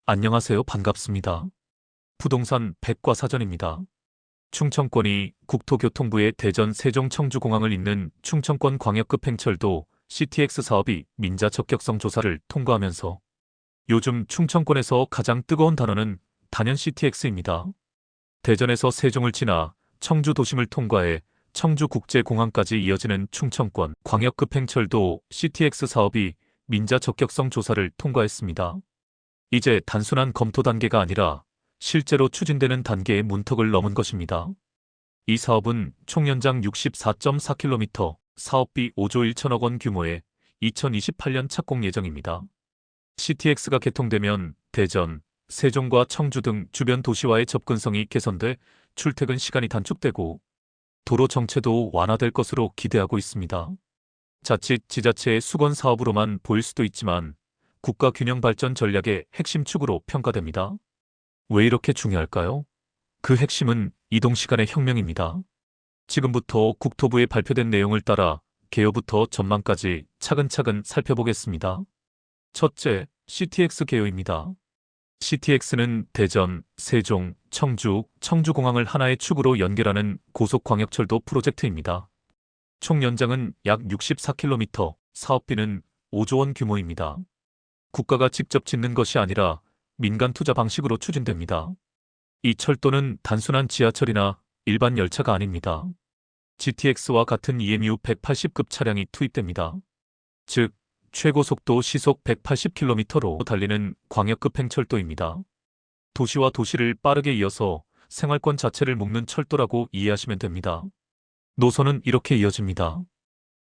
안녕하세요. 반갑습니다. 부동산 백과사전입니다. 충청권이 국토교통부의 대전 세종 청주공항을 잇는 충청권 광역급 행철도 CTX 사업이 민자 적격성 조사를 통과하면서 요즘 충청권에서 가장 뜨거운 단어는 단연 CTX입니다. 대전에서 세종을 지나 청주 도심을 통과해 청주국제공항까지 이어지는 충청권 광역급 행철도 CTX 사업이 민자 적격성 조사를 통과했습니다. 이제 단순한 검토 단계가 아니라 실제로 추진되는 단계의 문턱을 넘은 것입니다. 이 사업은 총 연장 64.4km, 사업비 5조 1천억 원 규모의 2028년 착공 예정입니다. CTX가 개통되면 대전, 세종과 청주 등 주변 도시와의 접근성이 개선돼 출퇴근 시간이 단축되고 도로 정체도 완화될 것으로 기대하고 있습니다. 자칫 지자체의 수건 사업으로만 보일 수도 있지만 국가 균형 발전 전략의 핵심 축으로 평가됩니다. 왜 이렇게 중요할까요? 그 핵심은 이동 시간의 혁명입니다. 지금부터 국토부에 발표된 내용을 따라 개요부터 전망까지 차근차근 살펴보겠습니다. 첫째, CTX 개요입니다. CTX는 대전, 세종, 청주, 청주공항을 하나의 축으로 연결하는 고속광역철도 프로젝트입니다. 총 연장은 약 64km, 사업비는 5조 원 규모입니다. 국가가 직접 짓는 것이 아니라 민간 투자 방식으로 추진됩니다. 이 철도는 단순한 지하철이나 일반 열차가 아닙니다. GTX와 같은 EMU 180급 차량이 투입됩니다. 즉, 최고 속도 시속 180km로 달리는 광역급 행철도입니다. 도시와 도시를 빠르게 이어서 생활권 자체를 묶는 철도라고 이해하시면 됩니다. 노선은 이렇게 이어집니다.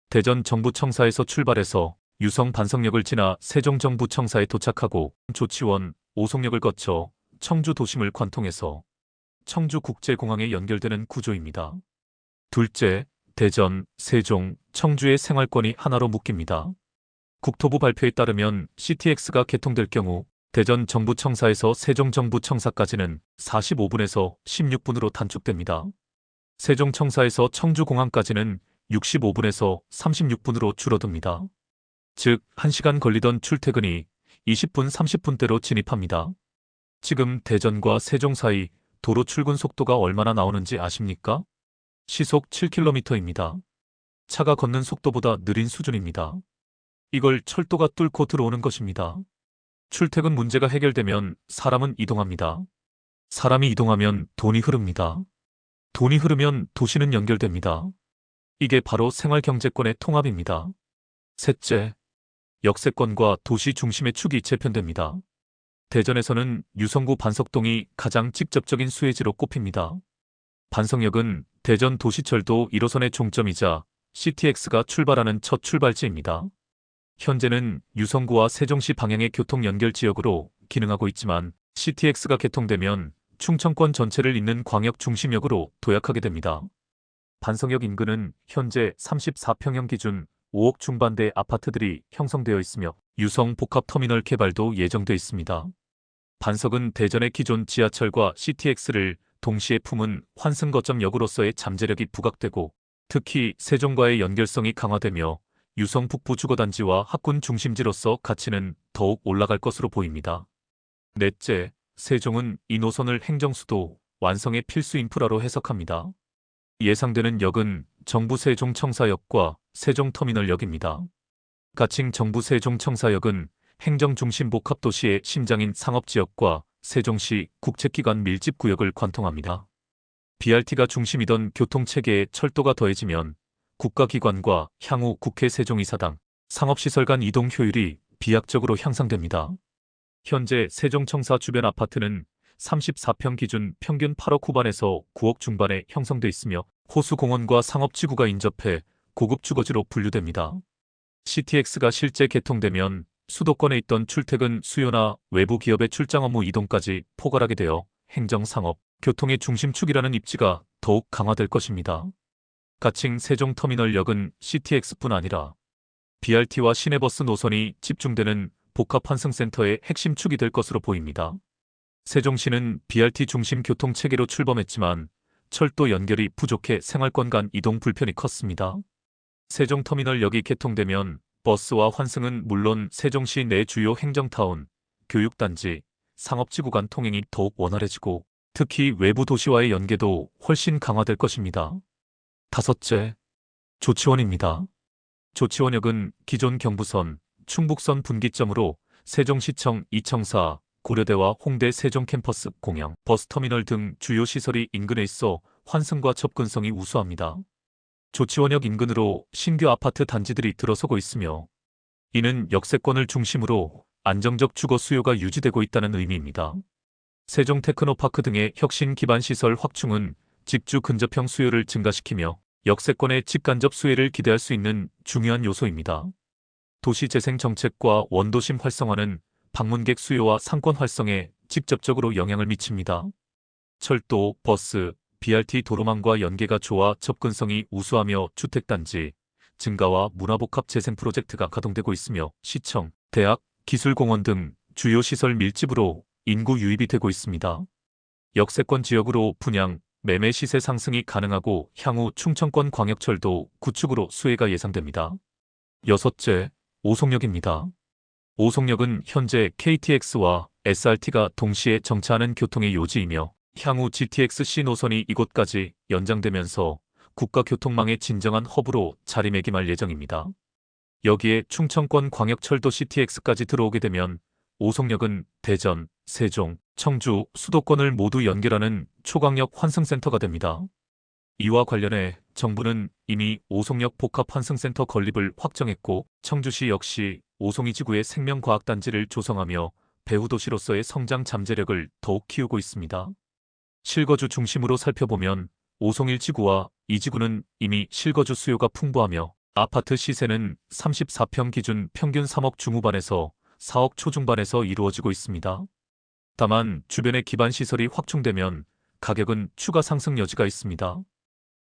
대전 정부청사에서 출발해서 유성 반석역을 지나 세종정부청사에 도착하고 조치원, 오송역을 거쳐 청주 도심을 관통해서 청주국제공항에 연결되는 구조입니다. 둘째, 대전, 세종, 청주의 생활권이 하나로 묶입니다. 국토부 발표에 따르면 CTX가 개통될 경우 대전 정부청사에서 세종정부청사까지는 45분에서 16분으로 단축됩니다. 세종청사에서 청주공항까지는 65분에서 36분으로 줄어듭니다. 즉, 1시간 걸리던 출퇴근이 20분, 30분대로 진입합니다. 지금 대전과 세종 사이 도로 출근 속도가 얼마나 나오는지 아십니까? 시속 7km입니다. 차가 걷는 속도보다 느린 수준입니다. 이걸 철도가 뚫고 들어오는 것입니다. 출퇴근 문제가 해결되면 사람은 이동합니다. 사람이 이동하면 돈이 흐릅니다. 돈이 흐르면 도시는 연결됩니다. 이게 바로 생활경제권의 통합입니다. 셋째, 역세권과 도시 중심의 축이 재편됩니다. 대전에서는 유성구 반석동이 가장 직접적인 수혜지로 꼽힙니다. 반석역은 대전 도시철도 1호선의 종점이자 CTX가 출발하는 첫 출발지입니다. 현재는 유성구와 세종시 방향의 교통 연결 지역으로 기능하고 있지만 CTX가 개통되면 충청권 전체를 잇는 광역 중심역으로 도약하게 됩니다. 반석역 인근은 현재 34평형 기준 5억 중반대 아파트들이 형성되어 있으며 유성 복합터미널 개발도 예정돼 있습니다. 반석은 대전의 기존 지하철과 CTX를 동시에 품은 환승 거점역으로서의 잠재력이 부각되고 특히 세종과의 연결성이 강화되며 유성 북부 주거단지와 학군 중심지로서 가치는 더욱 올라갈 것으로 보입니다. 넷째, 세종은 이 노선을 행정수도 완성의 필수 인프라로 해석합니다. 예상되는 역은 정부 세종청사역과 세종터미널역입니다. 가칭 정부 세종청사역은 행정중심 복합도시의 심장인 상업지역과 세종시 국책기관 밀집구역을 관통합니다. BRT가 중심이던 교통체계에 철도가 더해지면 국가기관과 향후 국회 세종이사당, 상업시설 간 이동 효율이 비약적으로 향상됩니다. 현재 세종청사 주변 아파트는 34평 기준 평균 8억 후반에서 9억 중반에 형성돼 있으며 호수공원과 상업지구가 인접해 고급 주거지로 분류됩니다. CTX가 실제 개통되면 수도권에 있던 출퇴근 수요나 외부 기업의 출장 업무 이동까지 포괄하게 되어 행정, 상업, 교통의 중심축이라는 입지가 더욱 강화될 것입니다. 가칭 세종터미널역은 CTX뿐 아니라 BRT와 시내버스 노선이 집중되는 복합환승센터의 핵심 축이 될 것으로 보입니다. 세종시는 BRT 중심 교통체계로 출범했지만 철도 연결이 부족해 생활권 간 이동 불편이 컸습니다. 세종터미널역이 개통되면 버스와 환승은 물론 세종시 내 주요 행정타운, 교육단지, 상업지구 간 통행이 더욱 원활해지고 특히 외부 도시와의 연계도 훨씬 강화될 것입니다. 다섯째, 조치원입니다. 조치원역은 기존 경부선, 충북선 분기점으로 세종시청 이청사, 고려대와 홍대 세종 캠퍼스 공영, 버스터미널 등 주요 시설이 인근에 있어 환승과 접근성이 우수합니다. 조치원역 인근으로 신규 아파트 단지들이 들어서고 있으며 이는 역세권을 중심으로 안정적 주거 수요가 유지되고 있다는 의미입니다. 세종 테크노파크 등의 혁신 기반 시설 확충은 직주 근접형 수요를 증가시키며 역세권의 직간접 수혜를 기대할 수 있는 중요한 요소입니다. 도시재생 정책과 원도심 활성화는 방문객 수요와 상권 활성에 직접적으로 영향을 미칩니다. 철도, 버스, BRT 도로망과 연계가 좋아 접근성이 우수하며 주택단지 증가와 문화복합 재생 프로젝트가 가동되고 있으며 시청, 대학, 기술공원 등 주요 시설 밀집으로 인구 유입이 되고 있습니다. 역세권 지역으로 분양, 매매 시세 상승이 가능하고 향후 충청권 광역철도 구축으로 수혜가 예상됩니다. 여섯째, 오송역입니다. 오송역은 현재 KTX와 SRT가 동시에 정차하는 교통의 요지이며 향후 GTX-C 노선이 이곳까지 연장되면서 국가교통망의 진정한 허브로 자리매김할 예정입니다. 여기에 충청권 광역철도 CTX까지 들어오게 되면 오송역은 대전, 세종, 청주, 수도권을 모두 연결하는 초강력 환승센터가 됩니다. 이와 관련해 정부는 이미 오송역 복합환승센터 건립을 확정했고 청주시 역시 오송이 지구의 생명과학단지를 조성하며 배후도시로서의 성장 잠재력을 더욱 키우고 있습니다. 실거주 중심으로 살펴보면 오송 1지구와 2지구는 이미 실거주 수요가 풍부하며 아파트 시세는 34평 기준 평균 3억 중후반에서 4억 초중반에서 이루어지고 있습니다. 다만 주변의 기반 시설이 확충되면 가격은 추가 상승 여지가 있습니다.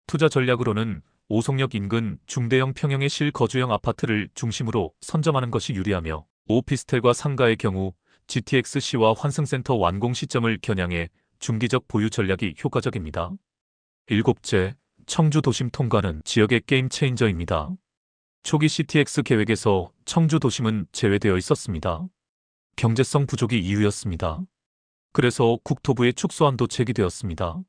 투자 전략으로는 오송역 인근 중대형 평형의 실거주형 아파트를 중심으로 선점하는 것이 유리하며 오피스텔과 상가의 경우 GTX-C와 환승센터 완공 시점을 겨냥해 중기적 보유 전략이 효과적입니다. 일곱째, 청주 도심 통과는 지역의 게임 체인저입니다. 초기 CTX 계획에서 청주 도심은 제외되어 있었습니다. 경제성 부족이 이유였습니다. 그래서 국토부의 축소안도 제기되었습니다.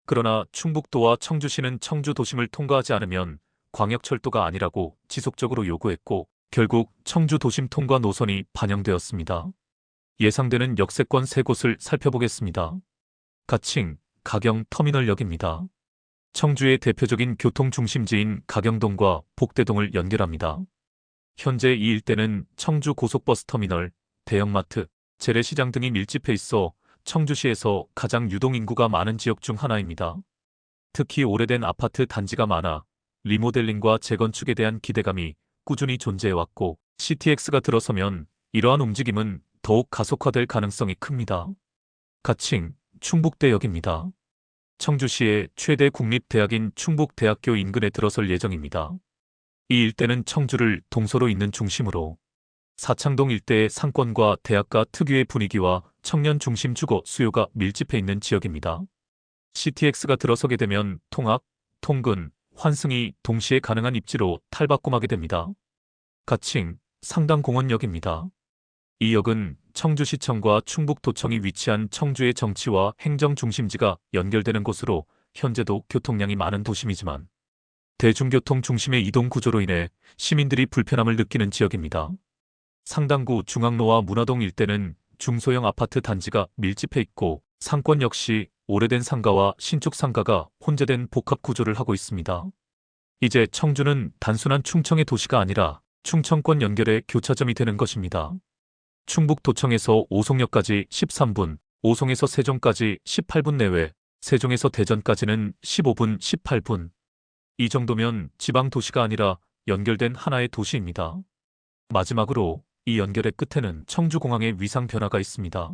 그러나 충북도와 청주시는 청주 도심을 통과하지 않으면 광역철도가 아니라고 지속적으로 요구했고 결국 청주 도심 통과 노선이 반영되었습니다. 예상되는 역세권 세 곳을 살펴보겠습니다. 가칭, 가경 터미널역입니다. 청주의 대표적인 교통중심지인 가경동과 복대동을 연결합니다. 현재 이 일대는 청주 고속버스터미널, 대형마트, 재래시장 등이 밀집해 있어 청주시에서 가장 유동인구가 많은 지역 중 하나입니다. 특히 오래된 아파트 단지가 많아 리모델링과 재건축에 대한 기대감이 꾸준히 존재해왔고 CTX가 들어서면 이러한 움직임은 더욱 가속화될 가능성이 큽니다. 가칭, 충북대역입니다. 청주시의 최대 국립대학인 충북대학교 인근에 들어설 예정입니다. 이 일대는 청주를 동서로 잇는 중심으로 사창동 일대의 상권과 대학가 특유의 분위기와 청년 중심 주거 수요가 밀집해 있는 지역입니다. CTX가 들어서게 되면 통학, 통근, 환승이 동시에 가능한 입지로 탈바꿈하게 됩니다. 가칭, 상당공원역입니다. 이 역은 청주시청과 충북도청이 위치한 청주의 정치와 행정 중심지가 연결되는 곳으로 현재도 교통량이 많은 도심이지만 대중교통 중심의 이동 구조로 인해 시민들이 불편함을 느끼는 지역입니다. 상당구 중앙로와 문화동 일대는 중소형 아파트 단지가 밀집해 있고 상권 역시 오래된 상가와 신축 상가가 혼재된 복합 구조를 하고 있습니다. 이제 청주는 단순한 충청의 도시가 아니라 충청권 연결의 교차점이 되는 것입니다. 충북도청에서 오송역까지 13분, 오송에서 세종까지 18분 내외, 세종에서 대전까지는 15분, 18분. 이 정도면 지방 도시가 아니라 연결된 하나의 도시입니다. 마지막으로 이 연결의 끝에는 청주공항의 위상 변화가 있습니다.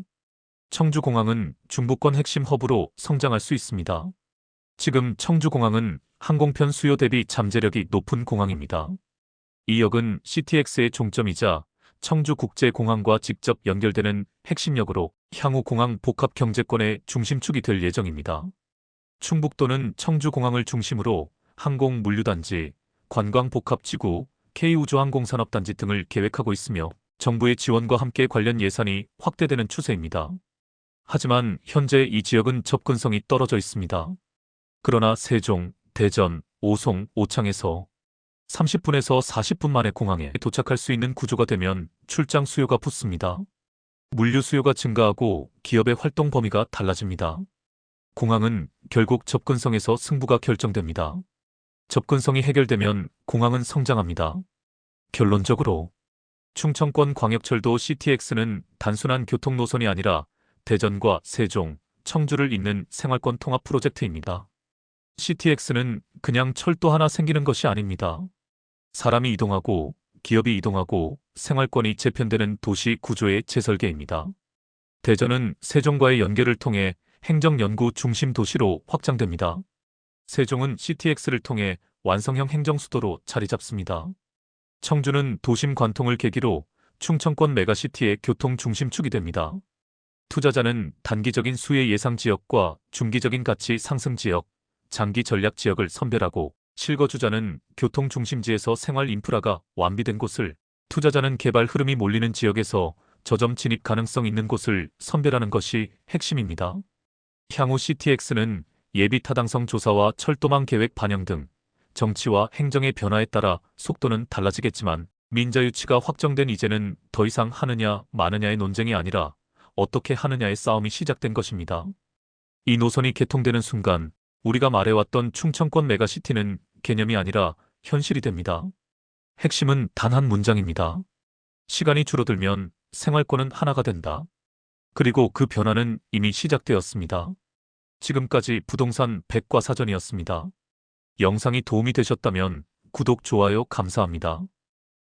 청주공항은 중부권 핵심 허브로 성장할 수 있습니다. 지금 청주공항은 항공편 수요 대비 잠재력이 높은 공항입니다. 이 역은 CTX의 종점이자 청주국제공항과 직접 연결되는 핵심역으로 향후 공항 복합 경제권의 중심축이 될 예정입니다. 충북도는 청주공항을 중심으로 항공 물류단지, 관광복합지구, K우주항공산업단지 등을 계획하고 있으며 정부의 지원과 함께 관련 예산이 확대되는 추세입니다. 하지만 현재 이 지역은 접근성이 떨어져 있습니다. 그러나 세종, 대전, 오송, 오창에서 30분에서 40분 만에 공항에 도착할 수 있는 구조가 되면 출장 수요가 붙습니다. 물류 수요가 증가하고 기업의 활동 범위가 달라집니다. 공항은 결국 접근성에서 승부가 결정됩니다. 접근성이 해결되면 공항은 성장합니다. 결론적으로 충청권 광역철도 CTX는 단순한 교통 노선이 아니라 대전과 세종, 청주를 잇는 생활권 통합 프로젝트입니다. CTX는 그냥 철도 하나 생기는 것이 아닙니다. 사람이 이동하고 기업이 이동하고 생활권이 재편되는 도시 구조의 재설계입니다. 대전은 세종과의 연계를 통해 행정연구 중심 도시로 확장됩니다. 세종은 CTX를 통해 완성형 행정수도로 자리 잡습니다. 청주는 도심 관통을 계기로 충청권 메가시티의 교통 중심축이 됩니다. 투자자는 단기적인 수혜 예상 지역과 중기적인 가치 상승 지역, 장기 전략 지역을 선별하고 실거주자는 교통 중심지에서 생활 인프라가 완비된 곳을, 투자자는 개발 흐름이 몰리는 지역에서 저점 진입 가능성 있는 곳을 선별하는 것이 핵심입니다. 향후 CTX는 예비 타당성 조사와 철도망 계획 반영 등 정치와 행정의 변화에 따라 속도는 달라지겠지만 민자유치가 확정된 이제는 더 이상 하느냐 마느냐의 논쟁이 아니라 어떻게 하느냐의 싸움이 시작된 것입니다. 이 노선이 개통되는 순간 우리가 말해왔던 충청권 메가시티는 개념이 아니라 현실이 됩니다. 핵심은 단 한 문장입니다. 시간이 줄어들면 생활권은 하나가 된다. 그리고 그 변화는 이미 시작되었습니다. 지금까지 부동산 백과사전이었습니다. 영상이 도움이 되셨다면 구독, 좋아요 감사합니다.